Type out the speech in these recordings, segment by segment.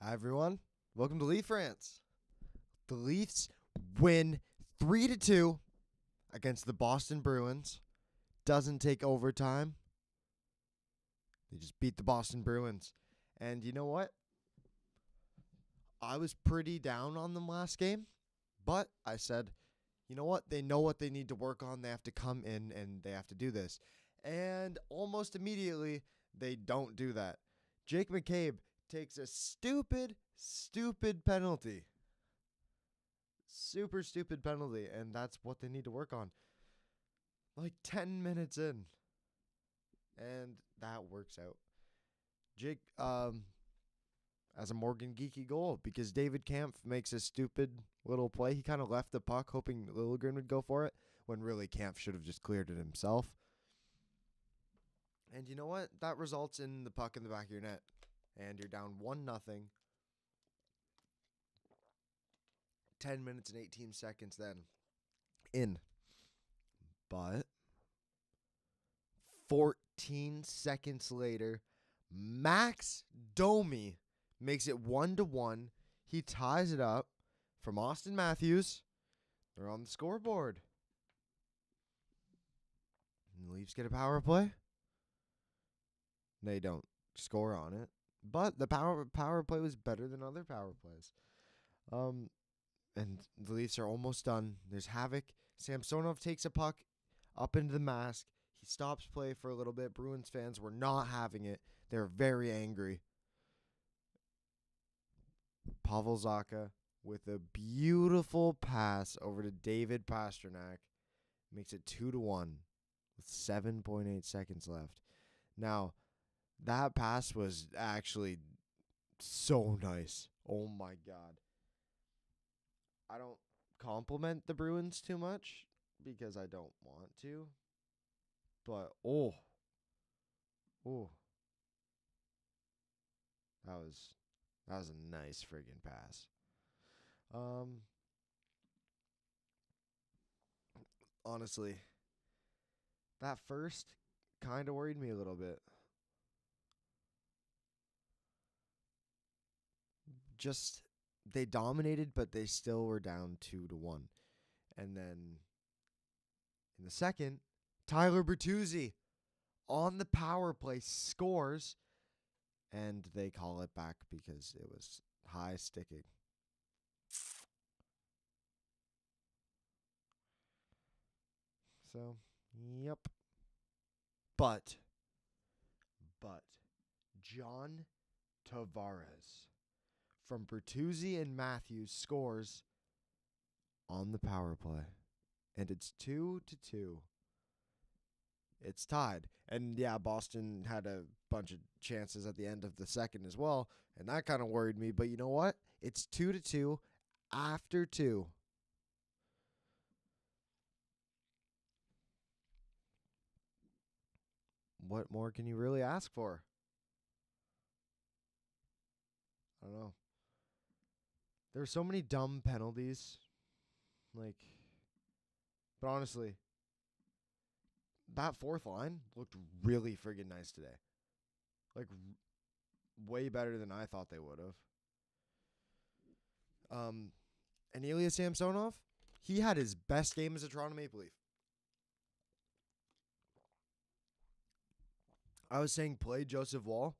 Hi, everyone. Welcome to Leaf Rants. The Leafs win 3-2 against the Boston Bruins. Doesn't take overtime. They just beat the Boston Bruins. And you know what? I was pretty down on them last game, but I said, you know what? They know what they need to work on. They have to come in and they have to do this. And almost immediately, they don't do that. Jake McCabe takes a stupid penalty. Super stupid penalty, and that's what they need to work on. Like 10 minutes in. And that works out. Jake has a Morgan Geeky goal because David Kampf makes a stupid little play. He kind of left the puck hoping Liljegren would go for it, when really Kampf should have just cleared it himself. And you know what? That results in the puck in the back of your net. And you're down 1-0. 10 minutes and 18 seconds then in. But 14 seconds later, Max Domi makes it 1-1. He ties it up from Austin Matthews. They're on the scoreboard. And the Leafs get a power play. They don't score on it. But the power play was better than other power plays. And the Leafs are almost done. There's havoc. Samsonov takes a puck up into the mask. He stops play for a little bit. Bruins fans were not having it. They're very angry. Pavel Zacha with a beautiful pass over to David Pastrnak makes it 2-1 with 7.8 seconds left. Now, that pass was actually so nice. Oh my God. I don't compliment the Bruins too much because I don't want to. But that was a nice friggin' pass. Honestly, that first kind of worried me a little bit. Just they dominated, but they still were down 2-1. And then in the second, Tyler Bertuzzi on the power play scores, and they call it back because it was high sticking. So, yep. But John Tavares from Bertuzzi and Matthews scores on the power play. And it's 2-2. It's tied. And yeah, Boston had a bunch of chances at the end of the second as well. And that kind of worried me. But you know what? It's 2-2 after 2. What more can you really ask for? I don't know. There were so many dumb penalties. But honestly, that fourth line looked really friggin' nice today. Way better than I thought they would have. And Ilya Samsonov, he had his best game as a Toronto Maple Leaf. I was saying play Joseph Wall.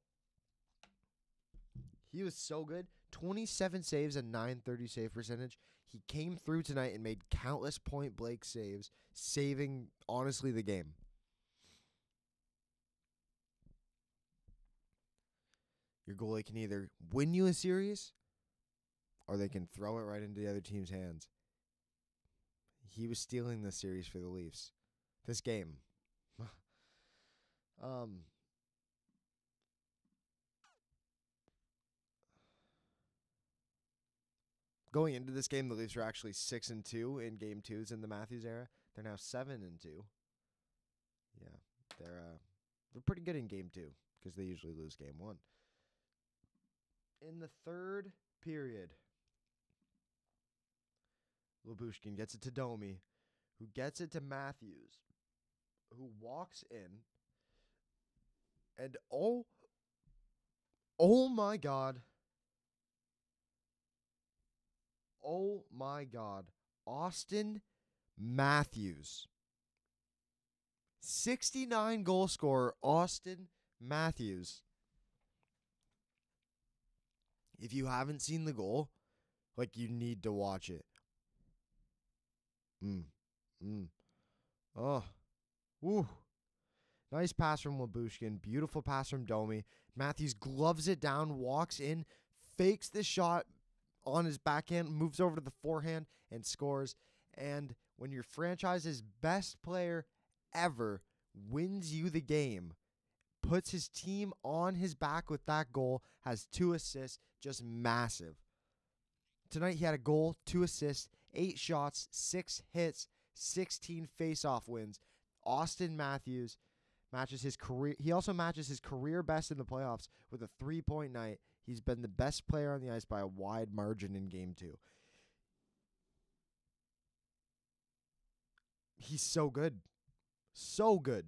He was so good. 27 saves and .930 save percentage. He came through tonight and made countless point-blank saves, saving, honestly, the game. Your goalie can either win you a series or they can throw it right into the other team's hands. He was stealing this series for the Leafs. This game. Going into this game, the Leafs were actually 6-2 in Game 2s in the Matthews era. They're now 7-2. Yeah, they're pretty good in Game 2 because they usually lose Game 1. In the third period, Lyubushkin gets it to Domi, who gets it to Matthews, who walks in, and oh my God, Oh my God. Austin Matthews. 69 goal scorer, Austin Matthews. If you haven't seen the goal, like, you need to watch it. Oh. Woo. Nice pass from Labushkin. Beautiful pass from Domi. Matthews gloves it down, walks in, fakes the shot on his backhand, moves over to the forehand, and scores. And when your franchise's best player ever wins you the game, puts his team on his back with that goal, has 2 assists, just massive. Tonight he had a goal, 2 assists, 8 shots, 6 hits, 16 face-off wins. Austin Matthews matches his career. He also matches his career best in the playoffs with a 3-point night. He's been the best player on the ice by a wide margin in Game 2. He's so good. So good.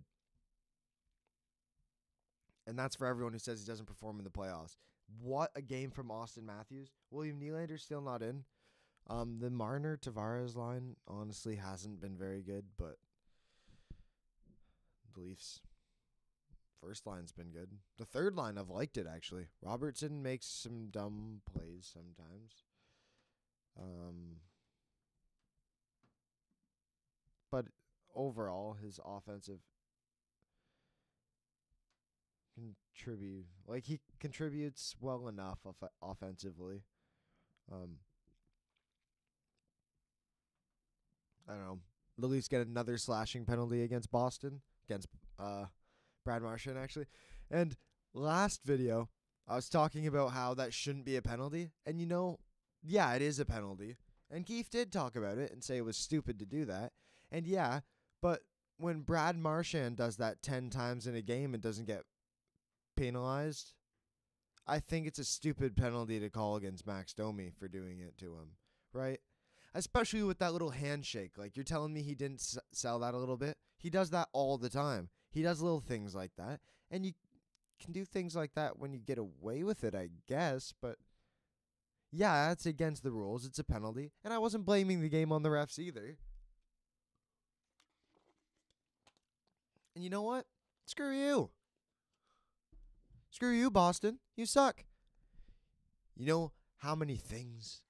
And that's for everyone who says he doesn't perform in the playoffs. What a game from Austin Matthews. William Nylander's still not in. The Marner-Tavares line honestly hasn't been very good, but the Leafs' first line's been good. The third line, I've liked it, actually. Robertson makes some dumb plays sometimes. But overall, his offensive he contributes well enough offensively. I don't know. The Leafs get another slashing penalty against Boston, against Brad Marchand, actually. And last video, I was talking about how that shouldn't be a penalty. And yeah, it is a penalty. And Keefe did talk about it and say it was stupid to do that. And yeah, but when Brad Marchand does that 10 times in a game and doesn't get penalized, I think it's a stupid penalty to call against Max Domi for doing it to him, right? Especially with that little handshake. Like, you're telling me he didn't sell that a little bit? He does that all the time. He does little things like that. And you can do things like that when you get away with it, I guess. But, yeah, that's against the rules. It's a penalty. And I wasn't blaming the game on the refs either. And you know what? Screw you. Screw you, Boston. You suck. You know how many things,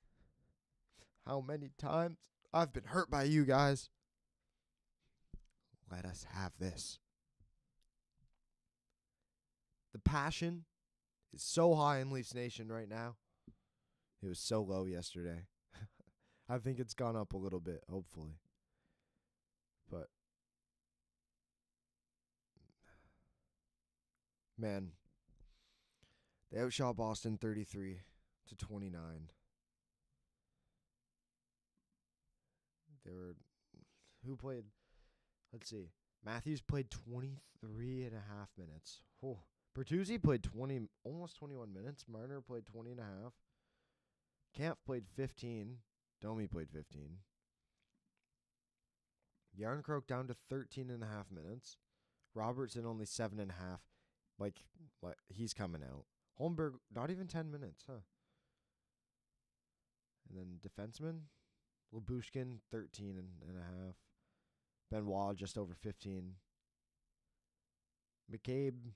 how many times I've been hurt by you guys? Let us have this. The passion is so high in Leafs Nation right now. It was so low yesterday. I think it's gone up a little bit, hopefully. But, man, they outshot Boston 33-29. Who played? Let's see. Matthews played 23 and a half minutes. Oh. Bertuzzi played almost 21 minutes. Marner played 20 and a half. Kampf played 15. Domi played 15. Yarncroke down to 13 and a half minutes. Robertson only 7 and a half. Like he's coming out. Holmberg, not even 10 minutes, huh? And then defenseman, Labushkin, 13 and a half. Benoit, just over 15. McCabe,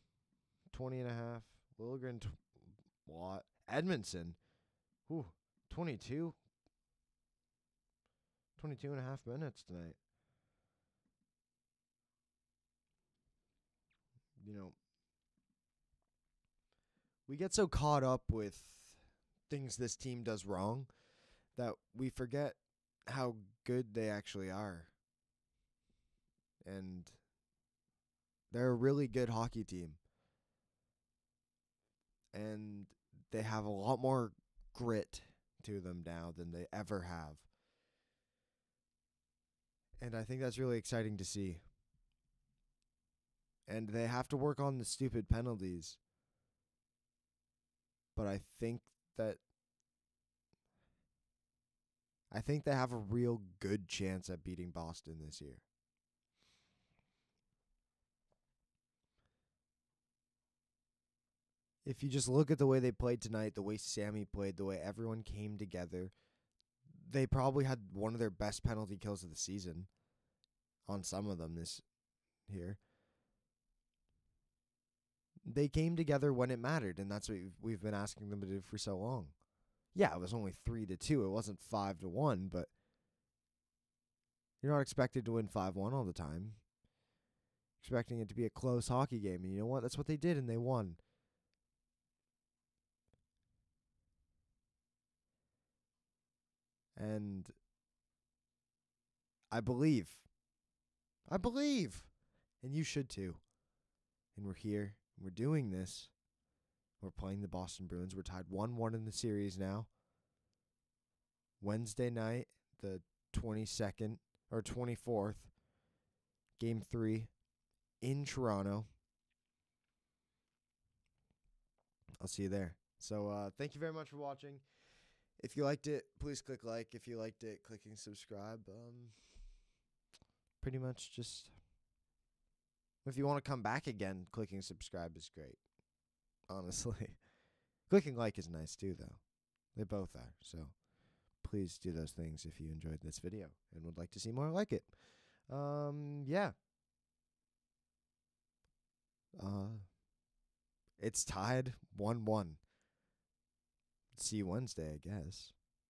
20 and a half. Liljegren, Watt. Edmondson, 22. 22 and a half minutes tonight. We get so caught up with things this team does wrong that we forget how good they actually are. And they're a really good hockey team. And they have a lot more grit to them now than they ever have. And I think that's really exciting to see. And they have to work on the stupid penalties. But I think they have a real good chance at beating Boston this year. If you just look at the way they played tonight, the way Sammy played, the way everyone came together, they probably had one of their best penalty kills of the season on some of them this here. They came together when it mattered, and that's what we've been asking them to do for so long. Yeah, it was only 3-2. It wasn't 5-1, but you're not expected to win 5-1 all the time. Expecting it to be a close hockey game, and you know what? That's what they did, and they won. And I believe, and you should too. And we're here, we're doing this. We're playing the Boston Bruins. We're tied 1-1 in the series now. Wednesday night, the 22nd or 24th, Game 3 in Toronto. I'll see you there. So thank you very much for watching. If you liked it, please click like. If you liked it, clicking subscribe. Pretty much just, if you want to come back again, clicking subscribe is great. Honestly. Clicking like is nice too, though. They both are. So please do those things if you enjoyed this video and would like to see more like it. Yeah. It's tied 1-1. See you Wednesday, I guess.